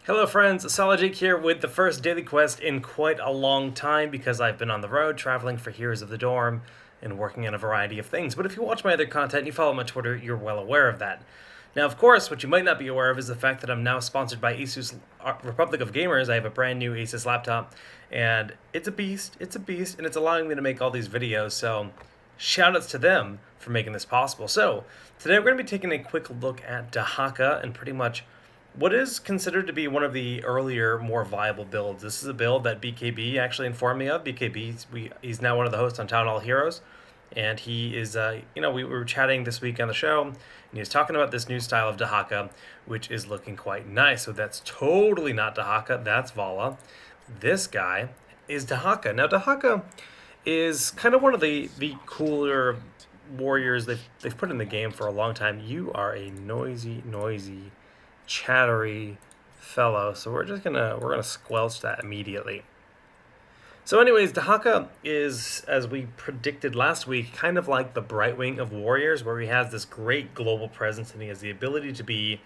Hello friends, Solid here with the first daily quest in quite a long time because I've been on the road traveling for Heroes of the Dorm and working on a variety of things. But if you watch my other content and you follow my Twitter, you're well aware of that. Now, of course, what you might not be aware of is the fact that I'm now sponsored by Asus Republic of Gamers. I have a brand new Asus laptop, and it's a beast, and it's allowing me to make all these videos, so shoutouts to them for making this possible. So, today we're going to be taking a quick look at Dehaka and pretty much what is considered to be one of the earlier, more viable builds. This is a build that BKB actually informed me of. BKB, he's now one of the hosts on Town Hall Heroes, and he is, we were chatting this week on the show, and he was talking about this new style of Dehaka, which is looking quite nice. So that's totally not Dehaka, that's Vala. This guy is Dehaka. Now, Dehaka is kind of one of the cooler warriors they've put in the game for a long time. You are a noisy, chattery fellow, so we're gonna squelch that immediately. So anyways, Dehaka is, as we predicted last week, kind of like the Brightwing of warriors, where he has this great global presence and he has the ability to be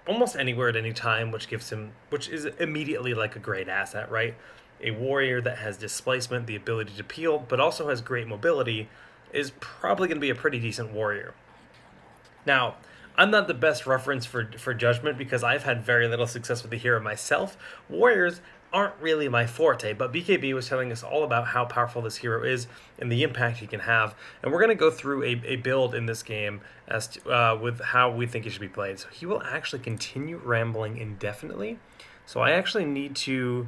almost anywhere at any time, which is immediately like a great asset, right? A warrior that has displacement, the ability to peel, but also has great mobility, is probably going to be a pretty decent warrior. Now, I'm not the best reference for judgment because I've had very little success with the hero myself. Warriors aren't really my forte, but BKB was telling us all about how powerful this hero is and the impact he can have, and we're going to go through a build in this game as to, with how we think it should be played. So he will actually continue rambling indefinitely, so I actually need to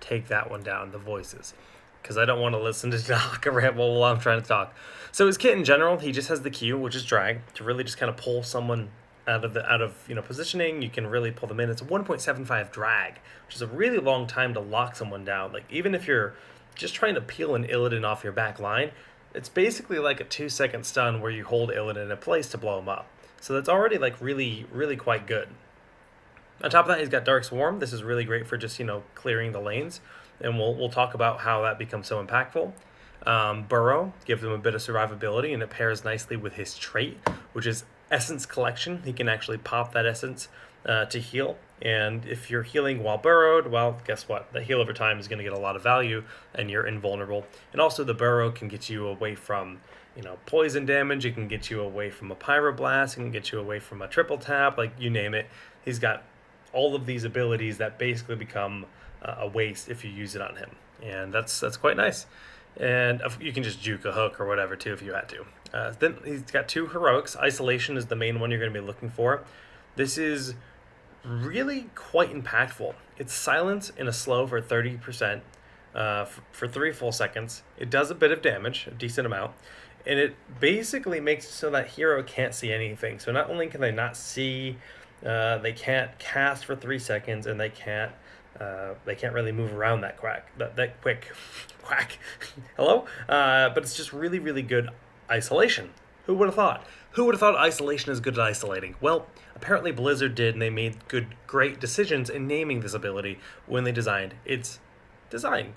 take that one down, the voices, because I don't want to listen to Dehaka ramble while I'm trying to talk. So his kit in general, he just has the Q, which is drag, to really just kind of pull someone out of positioning. You can really pull them in. It's a 1.75 drag, which is a really long time to lock someone down. Like, even if you're just trying to peel an Illidan off your back line, it's basically like a 2-second stun where you hold Illidan in place to blow him up. So that's already like really quite good. On top of that, he's got Dark Swarm. This is really great for just, clearing the lanes, and we'll talk about how that becomes so impactful. Burrow gives him a bit of survivability, and it pairs nicely with his trait, which is Essence Collection. He can actually pop that essence to heal, and if you're healing while burrowed, well, guess what? The heal over time is going to get a lot of value, and you're invulnerable. And also, the Burrow can get you away from poison damage. It can get you away from a Pyroblast. It can get you away from a triple tap, like you name it. He's got all of these abilities that basically become a waste if you use it on him, and that's quite nice. And you can just juke a hook or whatever too if you had to. Then he's got 2 heroics. Isolation is the main one you're going to be looking for. This is really quite impactful. It's silence in a slow for 30% for 3 full seconds. It does a bit of damage, a decent amount, and it basically makes it so that hero can't see anything. So not only can they not see, they can't cast for 3 seconds, and they can't really move around that quick. Quack. Hello? But it's just really good isolation. Who would have thought? Who would have thought isolation is good at isolating? Well, apparently Blizzard did, and they made great decisions in naming this ability when they designed its design.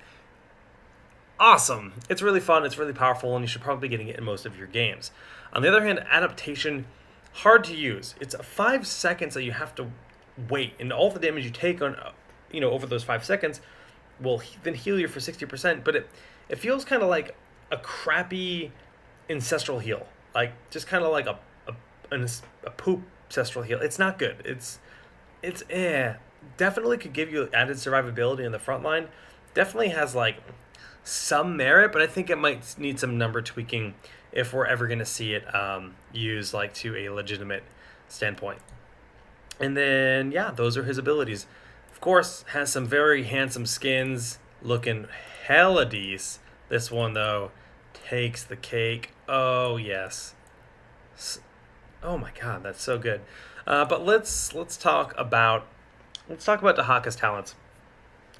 Awesome. It's really fun, it's really powerful, and you should probably be getting it in most of your games. On the other hand, adaptation, hard to use. It's 5 seconds that you have to wait, and all the damage you take on over those 5 seconds will then heal you for 60%, but it feels kind of like a crappy ancestral heal, like just kind of like a poop ancestral heal. It's not good. It's definitely could give you added survivability in the front line. Definitely has like some merit, but I think it might need some number tweaking if we're ever going to see it used like to a legitimate standpoint. And then those are his abilities. Of course, has some very handsome skins, looking hella decent. This one, though, takes the cake. Oh, yes. Oh my god, that's so good. But let's talk about Dehaka's talents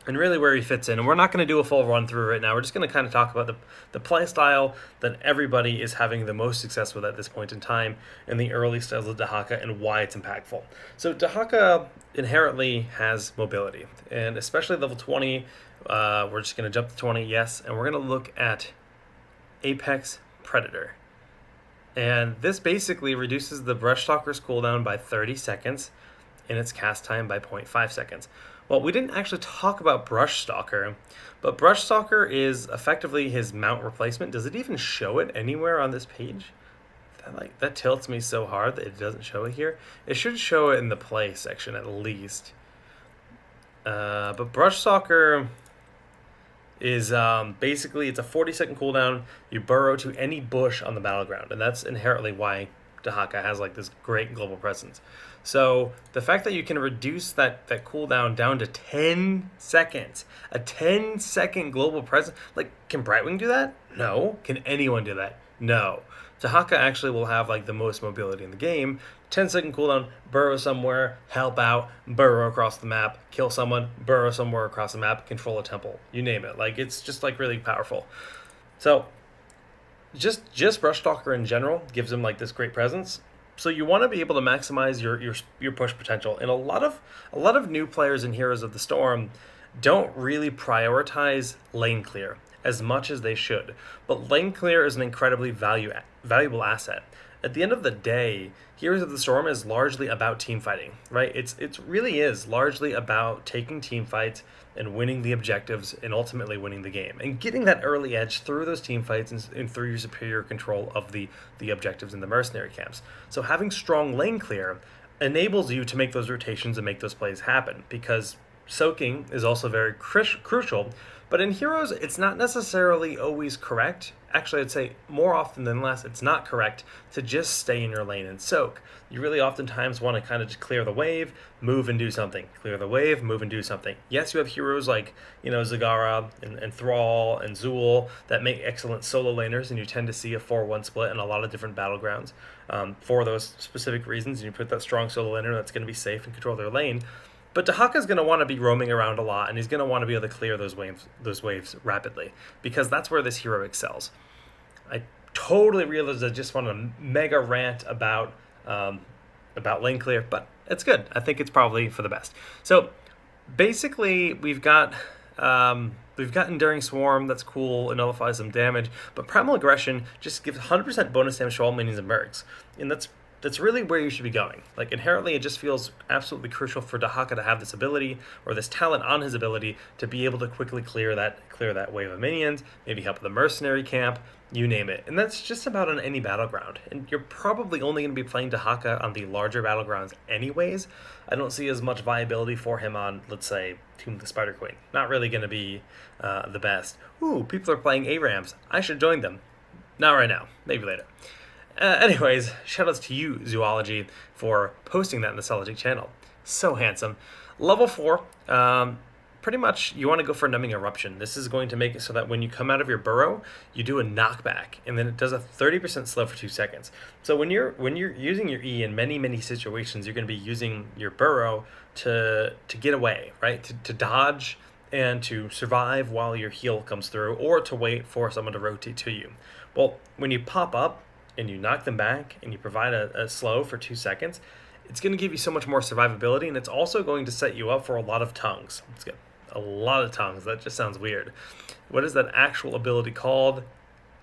and really where he fits in. And we're not going to do a full run through right now. We're just going to kind of talk about the play style that everybody is having the most success with at this point in time in the early styles of Dehaka and why it's impactful. So Dehaka inherently has mobility, and especially level 20. We're just going to jump to 20, yes, and we're going to look at Apex Predator. And this basically reduces the Brush Stalker's cooldown by 30 seconds. in its cast time by 0.5 seconds. Well, we didn't actually talk about Brush Stalker, but Brush Stalker is effectively his mount replacement. Does it even show it anywhere on this page? That tilts me so hard that it doesn't show it here. It should show it in the play section at least. But Brush Stalker is basically, it's a 40-second cooldown. You burrow to any bush on the battleground, and that's inherently why Dehaka has like this great global presence. So the fact that you can reduce that cooldown down to 10 seconds, a 10-second global presence, like, can Brightwing do that? No. Can anyone do that? No. Dehaka actually will have like the most mobility in the game. 10-second cooldown, burrow somewhere, help out, burrow across the map, kill someone, burrow somewhere across the map, control a temple, you name it. Like, it's just like really powerful. So just Brush Stalker in general gives him like this great presence. So you want to be able to maximize your push potential. And a lot of new players in Heroes of the Storm don't really prioritize lane clear as much as they should. But lane clear is an incredibly valuable asset. At the end of the day, Heroes of the Storm is largely about team fighting, right? It really is largely about taking team fights and winning the objectives and ultimately winning the game. And getting that early edge through those team fights and through your superior control of the objectives in the mercenary camps. So having strong lane clear enables you to make those rotations and make those plays happen, because soaking is also very crucial. But in Heroes, it's not necessarily always correct. Actually, I'd say more often than less, it's not correct to just stay in your lane and soak. You really oftentimes want to kind of just clear the wave, move and do something. Clear the wave, move and do something. Yes, you have heroes like, Zagara and Thrall and Zool that make excellent solo laners, and you tend to see a 4-1 split in a lot of different battlegrounds for those specific reasons. And you put that strong solo laner that's going to be safe and control their lane. But Dehaka's going to want to be roaming around a lot, and he's going to want to be able to clear those waves rapidly, because that's where this hero excels. I totally realized I just want to mega rant about lane clear, but it's good. I think it's probably for the best. So basically, we've got Enduring Swarm. That's cool. It nullifies some damage, but Primal Aggression just gives 100% bonus damage to all minions and mercs, and that's really where you should be going. Like, inherently, it just feels absolutely crucial for Dehaka to have this ability, or this talent on his ability, to be able to quickly clear that wave of minions, maybe help the mercenary camp, you name it. And that's just about on any battleground. And you're probably only going to be playing Dehaka on the larger battlegrounds anyways. I don't see as much viability for him on, let's say, Tomb of the Spider Queen. Not really going to be the best. Ooh, people are playing ARAMs. I should join them. Not right now. Maybe later. Anyways, shoutouts to you, Zoology, for posting that in the Zoology channel. So handsome. Level 4, pretty much you want to go for Numbing Eruption. This is going to make it so that when you come out of your burrow, you do a knockback, and then it does a 30% slow for 2 seconds. So when you're using your E in many, many situations, you're going to be using your burrow to get away, right? To dodge and to survive while your heal comes through, or to wait for someone to rotate to you. Well, when you pop up and you knock them back and you provide a slow for 2 seconds, it's going to give you so much more survivability, and it's also going to set you up for a lot of tongues. Let's get a lot of tongues. That just sounds weird. What is that actual ability called?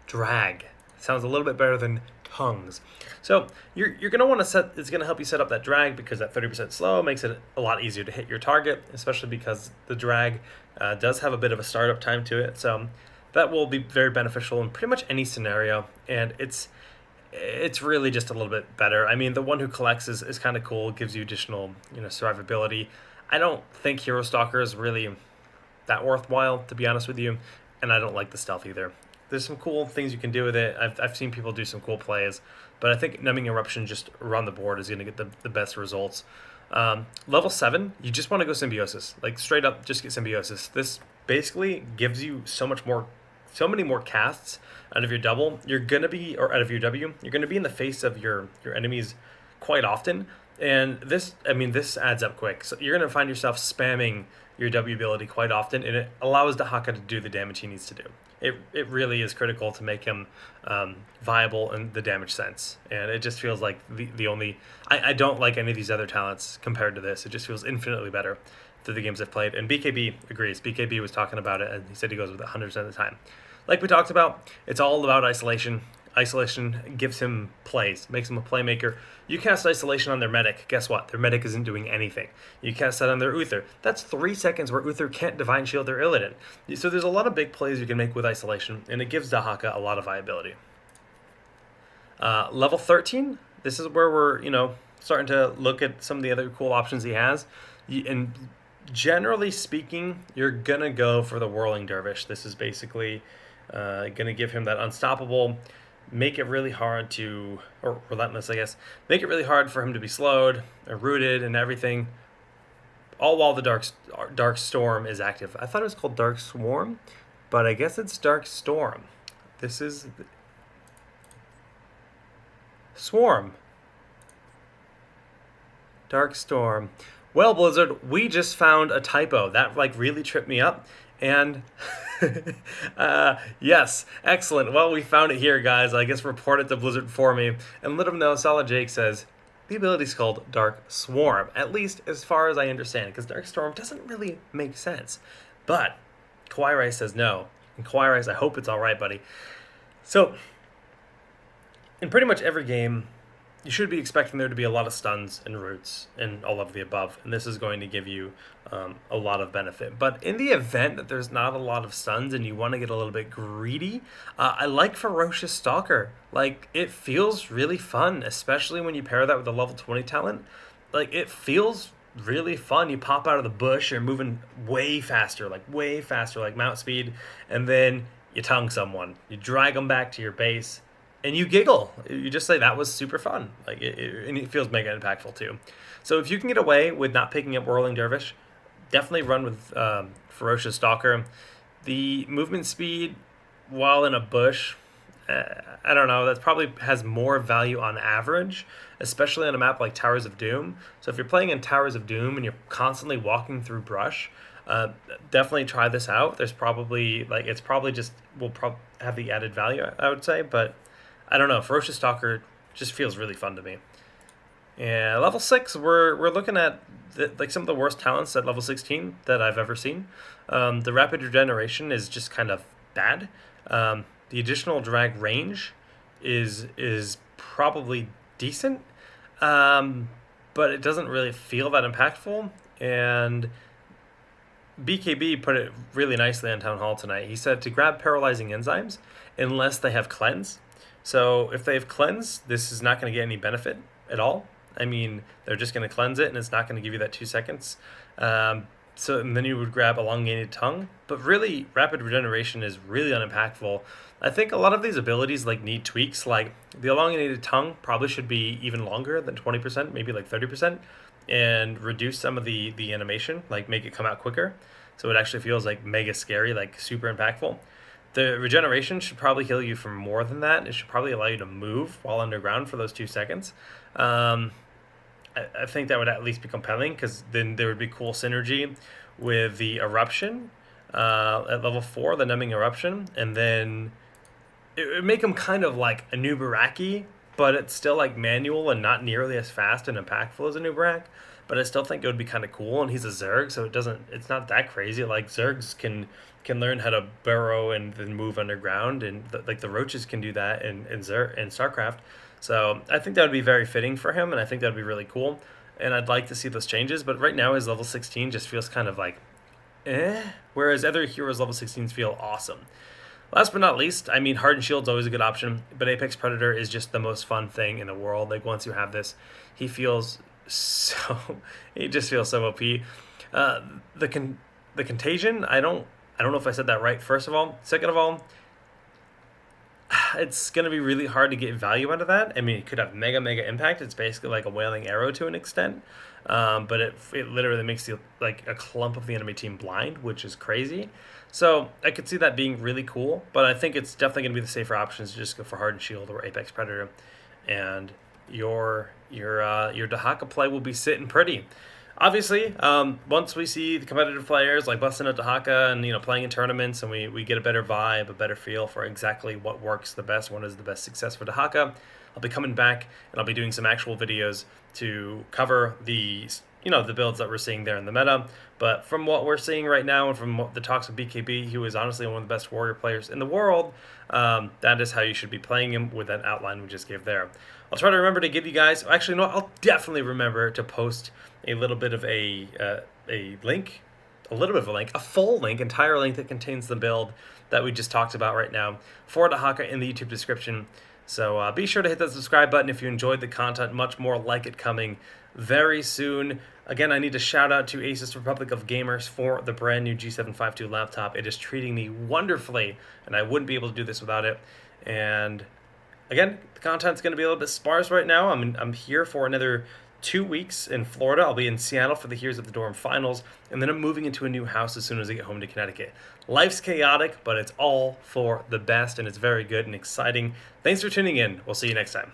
Drag. Sounds a little bit better than tongues. So you're going to want to set, it's going to help you set up that drag, because that 30% slow makes it a lot easier to hit your target, especially because the drag does have a bit of a startup time to it. So that will be very beneficial in pretty much any scenario, and it's really just a little bit better. I mean, the one who collects is kind of cool, gives you additional, survivability. I don't think Hero Stalker is really that worthwhile, to be honest with you, and I don't like the stealth either. There's some cool things you can do with it. I've seen people do some cool plays, but I think Numbing Eruption just around the board is going to get the best results. Level 7, you just want to go Symbiosis. Like, straight up, just get Symbiosis. This basically gives you so many more casts out of your double. You're going to be, or out of your W, you're going to be in the face of your enemies quite often. And this adds up quick. So you're going to find yourself spamming your W ability quite often, and it allows Dehaka to do the damage he needs to do. It really is critical to make him viable in the damage sense. And it just feels like the only... I don't like any of these other talents compared to this. It just feels infinitely better through the games I've played. And BKB agrees. BKB was talking about it, and he said he goes with it 100% of the time. Like we talked about, it's all about isolation. Isolation gives him plays, makes him a playmaker. You cast Isolation on their medic. Guess what? Their medic isn't doing anything. You cast that on their Uther. That's 3 seconds where Uther can't Divine Shield their Illidan. So there's a lot of big plays you can make with Isolation, and it gives Dehaka a lot of viability. Level 13, this is where we're, starting to look at some of the other cool options he has. And generally speaking, you're going to go for the Whirling Dervish. This is basically going to give him that unstoppable, make it really hard to, or relentless, I guess, make it really hard for him to be slowed or rooted and everything, all while the Dark Storm is active. I thought it was called Dark Swarm, but I guess it's Dark Storm. This is Swarm. Dark Storm. Well, Blizzard, we just found a typo. That really tripped me up. And yes, excellent. Well, we found it here, guys. I guess report it to Blizzard for me and let them know. Solid Jake says the ability is called Dark Swarm, at least as far as I understand it, because Dark Storm doesn't really make sense. But Kawhi Rice says no. And Kawhi Rice, I hope it's all right, buddy. So, in pretty much every game, you should be expecting there to be a lot of stuns and roots and all of the above, and this is going to give you a lot of benefit. But in the event that there's not a lot of stuns and you want to get a little bit greedy, I like Ferocious Stalker. It feels really fun, especially when you pair that with a level 20 talent. It feels really fun. You pop out of the bush, you're moving way faster, like Mount Speed, and then you tongue someone. You drag them back to your base, and you giggle. You just say, that was super fun. And it feels mega impactful too. So if you can get away with not picking up Whirling Dervish, definitely run with Ferocious Stalker. The movement speed while in a bush, I don't know, that probably has more value on average, especially on a map like Towers of Doom. So if you're playing in Towers of Doom and you're constantly walking through brush, definitely try this out. There's probably, it's probably just will have the added value, I would say, but I don't know. Ferocious Stalker just feels really fun to me. And level 6, we're looking at some of the worst talents at level 16 that I've ever seen. The Rapid Regeneration is just kind of bad. The additional drag range is probably decent, but it doesn't really feel that impactful. And BKB put it really nicely on Town Hall tonight. He said to grab Paralyzing Enzymes unless they have Cleanse. So if they have Cleanse, this is not going to get any benefit at all. I mean, they're just going to cleanse it, and it's not going to give you that 2 seconds. And then you would grab Elongated Tongue. But really, Rapid Regeneration is really unimpactful. I think a lot of these abilities need tweaks. The Elongated Tongue probably should be even longer than 20%, maybe 30%, and reduce some of the animation, make it come out quicker. So it actually feels mega scary, super impactful. The regeneration should probably heal you for more than that. It should probably allow you to move while underground for those 2 seconds. I think that would at least be compelling, because then there would be cool synergy with the Eruption at level 4, the Numbing Eruption, and then it would make him kind of like a Nubaraki, but it's still manual and not nearly as fast and impactful as a Nubarak. But I still think it would be kind of cool, and he's a Zerg, so it's not that crazy. Zergs can learn how to burrow and then move underground, and the roaches can do that in StarCraft. So I think that would be very fitting for him, and I think that would be really cool. And I'd like to see those changes, but right now his level 16 just feels kind of whereas other heroes' level 16s feel awesome. Last but not least, Hardened Shield's always a good option, but Apex Predator is just the most fun thing in the world. Once you have this, he just feels so OP. The Contagion, I don't know if I said that right, first of all. Second of all, it's going to be really hard to get value out of that. It could have mega impact. It's basically like a Wailing Arrow to an extent. But it literally makes you a clump of the enemy team blind, which is crazy. So I could see that being really cool, but I think it's definitely going to be the safer options to just go for Hardened Shield or Apex Predator. And your Dehaka play will be sitting pretty. Obviously, once we see the competitive players busting at Dehaka and playing in tournaments, and we get a better vibe, a better feel for exactly what works the best, what is the best success for Dehaka, I'll be coming back and I'll be doing some actual videos to cover the the builds that we're seeing there in the meta. But from what we're seeing right now, and from the talks of BKB, who is honestly one of the best warrior players in the world, that is how you should be playing him with that outline we just gave there. I'll try to remember to give you guys. Actually, no, I'll definitely remember to post a little bit of a link. A full link, entire link that contains the build that we just talked about right now for Dehaka in the YouTube description. So be sure to hit that subscribe button if you enjoyed the content. Much more like it coming very soon. Again, I need to shout out to Asus Republic of Gamers for the brand new G752 laptop. It is treating me wonderfully, and I wouldn't be able to do this without it. And again, the content's going to be a little bit sparse right now. I'm here for another 2 weeks in Florida. I'll be in Seattle for the Heroes of the Dorm finals, and then I'm moving into a new house as soon as I get home to Connecticut. Life's chaotic, but it's all for the best, and it's very good and exciting. Thanks for tuning in. We'll see you next time.